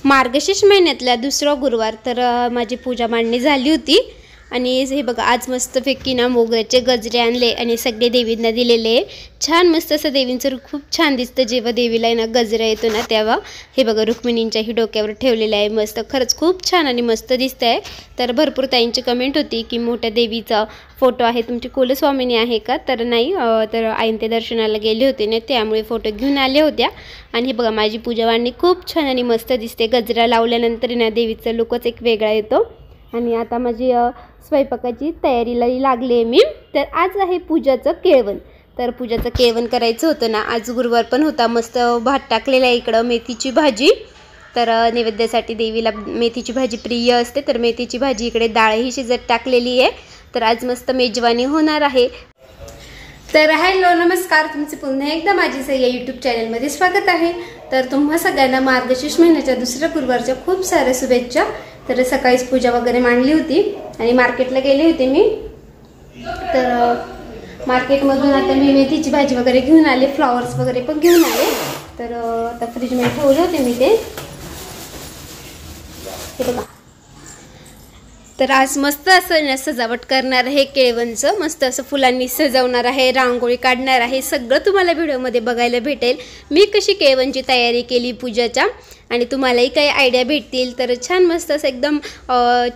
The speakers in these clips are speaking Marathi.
मार्गशीर्ष महिन्यातला दुसरा गुरुवार तर माझी पूजा मांडणी झाली होती आणि हे बघा आज मस्तपैकी ना मोगऱ्याचे गजरे आणले आणि सगळे देवींना दिलेले छान मस्त असं देवींचं रूप खूप छान दिसतं जेव्हा देवीला ना गजरा येतो ना तेव्हा हे बघा रुक्मिणींच्याही डोक्यावर ठेवलेलं आहे मस्त खरंच खूप छान आणि मस्त दिसतंय। तर भरपूर ताईंची कमेंट होती की मोठ्या देवीचा फोटो आहे तुमची कुलस्वामिनी आहे का तर नाही तर आईन ते दर्शनाला गेले होते ना त्यामुळे फोटो घेऊन आले होत्या आणि हे बघा माझी पूजा मांडणी खूप छान आणि मस्त दिसते गजरा लावल्यानंतर ना देवीचा लुकच एक वेगळा येतो। आणि आता माझी स्वयंपाकाची तयारीला लागली आहे मी। तर आज आहे पूजाचं केळवण तर पूजाचं केळवण करायचं होतं ना आज गुरुवार पण होता मस्त भात टाकलेला आहे इकडं मेथीची भाजी तर नैवेद्यासाठी देवीला मेथीची भाजी प्रिय असते तर मेथीची भाजी इकडे डाळही शिजत टाकलेली आहे तर आज मस्त मेजवानी होणार आहे। तर हॅलो नमस्कार तुमचे पुन्हा एकदा माझी सगळ्या यूट्यूब चॅनलमध्ये स्वागत आहे। तर तुम्हा सगळ्यांना मार्गशीर्ष महिन्याच्या दुसऱ्या गुरुवारच्या खूप साऱ्या शुभेच्छा। तर सकाळीच पूजा वगैरे मांडली होती आणि मार्केटला गेले होते मी तर मार्केटमधून आता मी मेथीची भाजी वगैरे घेऊन आले फ्लॉवर्स वगैरे पण घेऊन आले तर आता फ्रीजमध्ये ठेवले होते मी ते बघा। तर आज मस्त असं सजावट करणार आहे केळवणचं मस्त असं फुलांनी सजवणार आहे रांगोळी काढणार आहे सगळं तुम्हाला व्हिडिओमध्ये बघायला भेटेल मी कशी केळवणची तयारी केली पूजाच्या आणि तुम्हालाही काही आयडिया भेटतील तर छान मस्त असं एकदम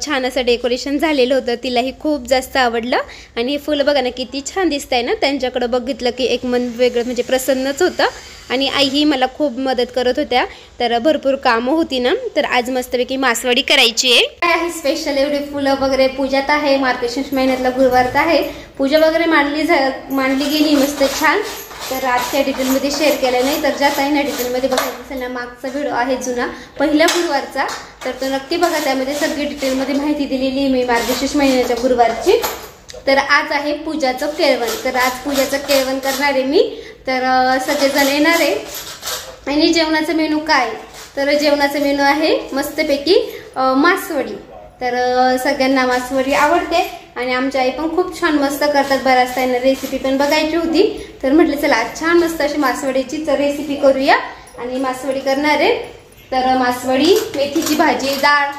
छान असं डेकोरेशन झालेलं होतं तिलाही खूप जास्त आवडलं आणि हे फुलं बघा ना किती छान दिसत आहे ना त्यांच्याकडे बघितलं की एक मन वेगळं म्हणजे प्रसन्नच होतं आणि आईही मला खूप मदत करत होत्या तर भरपूर कामं होती ना तर आज मस्तपैकी मासवडी करायची आहे। काय आहे स्पेशल एवढे फुलं वगैरे पूजात आहे मार्गशीर्ष महिन्यातला गुरुवार आहे पूजा वगैरे मांडली गेली मस्त छान तर आजच्या डिटेलमध्ये शेअर केलं नाही तर ज्या काही ना डिटेलमध्ये बघायचं असेल ना मागचा व्हिडिओ आहे जुना पहिल्या गुरुवारचा तर तो नक्की बघा त्यामध्ये सगळी डिटेलमध्ये माहिती दिलेली आहे मी मार्गशीर्ष महिन्याच्या गुरुवारची। तर आज आहे पूजाचं केळवण तर आज पूजाचं केळवण करणार आहे मी तर सगळेजण येणार आहे आणि जेवणाचा मेनू काय तर जेवणाचा मेनू आहे मस्तपैकी मासवडी तर सगळ्यांना मासवडी आवडते आणि आमच्या आई पण खूप छान मस्त करतात बऱ्याच त्यांना रेसिपी पण बघायची होती तर म्हटलं चला आज छान मस्त अशी मासवडीची रेसिपी करूया आणि मासवडी करणार आहे तर मासवडी मेथीची भाजी डाळ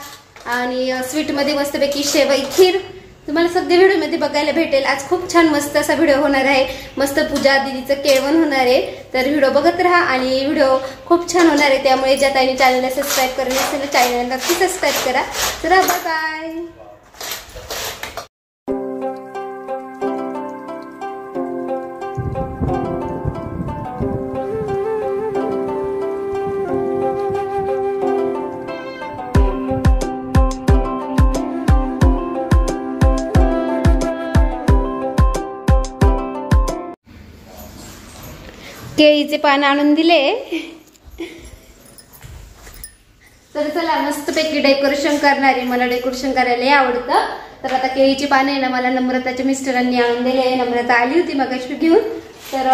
आणि स्वीटमध्ये मस्तपैकी शेवई खीर तुम्हाला सगळ्या व्हिडिओमध्ये बघायला भेटेल। आज खूप छान मस्त असा व्हिडिओ होणार आहे मस्त पूजा दीदीचं केळवण होणार आहे तर व्हिडिओ बघत राहा आणि व्हिडिओ खूप छान होणार आहे त्यामुळे ज्या ताईने चॅनलला सबस्क्राईब करेल असेल तर चॅनलला नक्की सबस्क्राईब करा। चला बाय बाय। केळीचे पान आणून दिले तर चला मस्तपैकी डेकोरेशन करणार आहे मला डेकोरेशन करायला आवडतं तर आता केळीची पानं आहे ना मला नम्रताच्या मिस्टरांनी आणून दिले नम्रता आली होती मगाशी घेऊन तर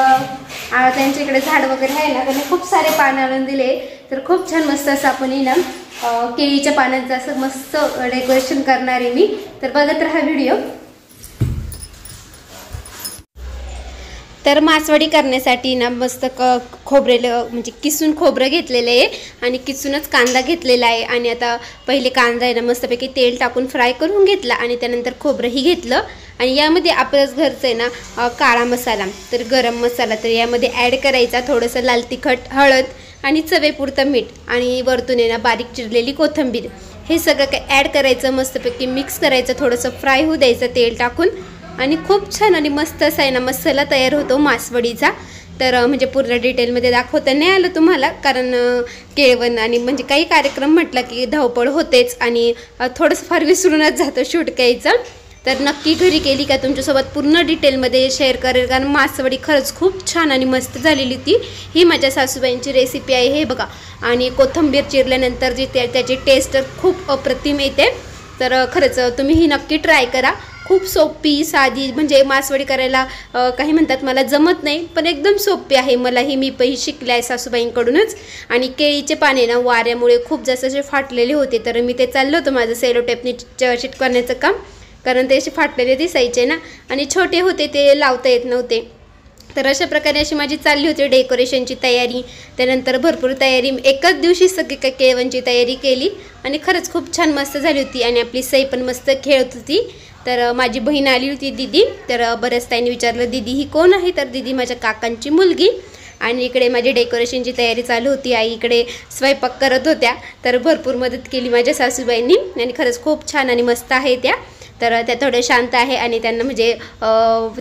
त्यांच्या इकडे झाड वगैरे आहे ना त्यांनी खूप सारे पानं आणून दिले तर खूप छान मस्त असं आपण ना केळीच्या पानांचं असं मस्त डेकोरेशन करणार आहे मी तर बघत राहा व्हिडिओ। तर मासवडी करण्यासाठी ना मस्त खोबरेलं म्हणजे किसून खोबरं घेतलेलं आहे आणि किसूनच कांदा घेतलेला आहे आणि आता पहिले कांदा आहे ना मस्तपैकी तेल टाकून फ्राय करून घेतला आणि त्यानंतर खोबरंही घेतलं आणि यामध्ये आपलंच घरचं आहे ना काळा मसाला तर गरम मसाला तर यामध्ये ॲड करायचा थोडंसं लाल तिखट हळद आणि चवेपुरतं मीठ आणि वरतून आहे ना बारीक चिरलेली कोथिंबीर हे सगळं काही ॲड करायचं मस्तपैकी मिक्स करायचं थोडंसं फ्राय होऊ द्यायचं तेल टाकून आणि खूप छान आणि मस्त असा आहे ना मसाला तयार होतो मासवडीचा तर म्हणजे पूर्ण डिटेलमध्ये दाखवता नाही आलं तुम्हाला कारण केळवण आणि म्हणजे काही कार्यक्रम म्हटलं की धावपळ होतेच आणि थोडंसं फार विसरूनच जातं शूट करायचं तर नक्की घरी केली का तुमच्यासोबत पूर्ण डिटेलमध्ये शेअर करेल कारण मासवडी खरंच खूप छान आणि मस्त झालेली ती ही माझ्या सासूबाईंची रेसिपी आहे हे बघा आणि कोथिंबीर चिरल्यानंतर जी त्याची टेस्ट खूप अप्रतिम येते तर खरंच तुम्ही ही नक्की ट्राय करा खूप सोपी साधी म्हणजे मासवडी करायला काही म्हणतात मला जमत नाही पण एकदम सोपी आहे मलाही मी पही शिकले आहे सासूबाईंकडूनच आणि केळीचे पाने ना वाऱ्यामुळे खूप जास्त असे फाटलेले होते तर मी ते चाललं होतं माझं सेलो टेपनी चिटकवण्याचं काम कारण ते असे फाटलेले दिसायचे ना आणि छोटे होते ते लावता येत नव्हते तर अशा प्रकारे अशी माझी चालली होती डेकोरेशनची तयारी. त्यानंतर भरपूर तयारी एकाच दिवशी सगळी काही केळवणची तयारी केली आणि खरंच खूप छान मस्त झाली होती. आणि आपली सई पण मस्त खेळत होती. तर माझी बहीण आली होती दीदी. तर बऱ्याच ताईंनी विचारलं दीदी ही कोण आहे, तर दीदी माझ्या काकांची मुलगी. आणि इकडे माझी डेकोरेशनची तयारी चालू होती. आई इकडे स्वयंपाक करत होत्या. तर भरपूर मदत केली माझ्या सासूबाईंनी आणि खरंच खूप छान आणि मस्त आहे त्या. तर त्या थोड्या शांत आहे आणि त्यांना म्हणजे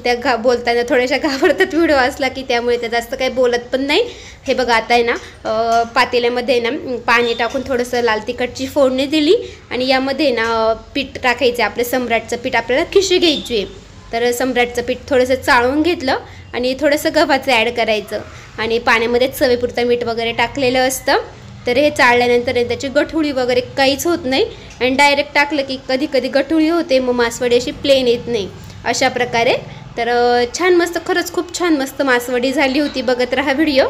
त्या बोलताना थोड्याशा घाबरतात व्हिडिओ असला की, त्यामुळे त्या जास्त काही बोलत पण नाही. हे बघा आता आहे ना पातेल्यामध्ये ना पाणी टाकून थोडंसं लाल तिखटची फोडणी दिली आणि यामध्ये ना पीठ टाकायचं आहे. आपलं सम्राटचं पीठ आपल्याला खिशी घ्यायची आहे. तर सम्राटचं पीठ थोडंसं चाळून घेतलं आणि थोडंसं गव्हाचं ॲड करायचं आणि पाण्यामध्ये चवीपुरतं मीठ वगैरे टाकलेलं असतं. तर हे चाळल्यानंतर त्याची गठुळी वगैरे काहीच होत नाही आणि डायरेक्ट टाकलं की कधी कधी गठुळी होते, मग मासवडी अशी प्लेन येत नाही अशा प्रकारे. तर छान मस्त खरंच खूप छान मस्त मासवडी झाली होती. बघत राहा व्हिडिओ.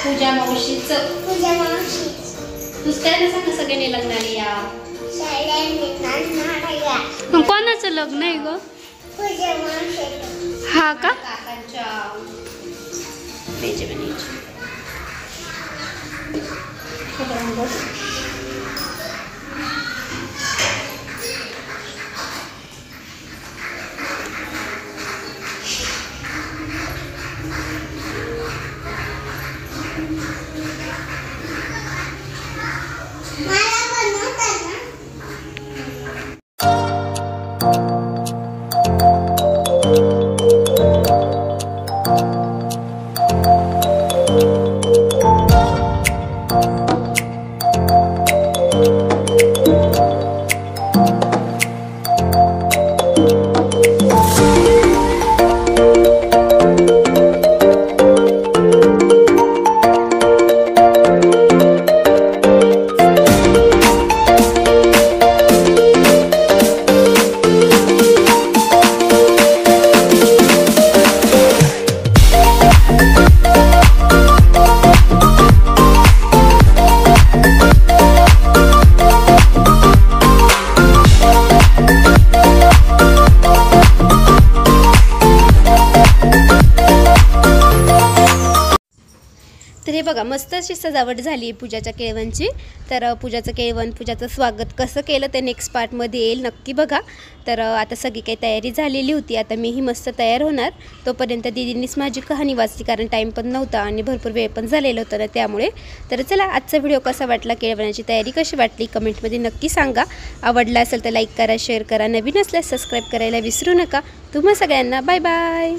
पूजा मावशी दुसऱ्याने सांग सगळ्यांनी लग्नाला या. कोणाचं लग्न आहे ग? हा का? काकांच्या तर हे बघा मस्त अशी सजावट झाली आहे पूजाच्या केळवणची. तर पूजाचं केळवण, पूजाचं स्वागत कसं केलं ते नेक्स्ट पार्टमध्ये येईल, नक्की बघा. तर आता सगळी काही तयारी झालेली होती. आता मीही मस्त तयार होणार. तोपर्यंत दीदींनीच माझी कहाणी वाचली, कारण टाईम पण नव्हता आणि भरपूर वेळ पण झालेला होता ना त्यामुळे. तर चला, आजचा व्हिडिओ कसा वाटला, केळवणाची तयारी कशी वाटली कमेंटमध्ये नक्की सांगा. आवडला असेल तर लाईक करा, शेअर करा, नवीन असल्यास सबस्क्राईब करायला विसरू नका. तुम्हा सगळ्यांना बाय बाय.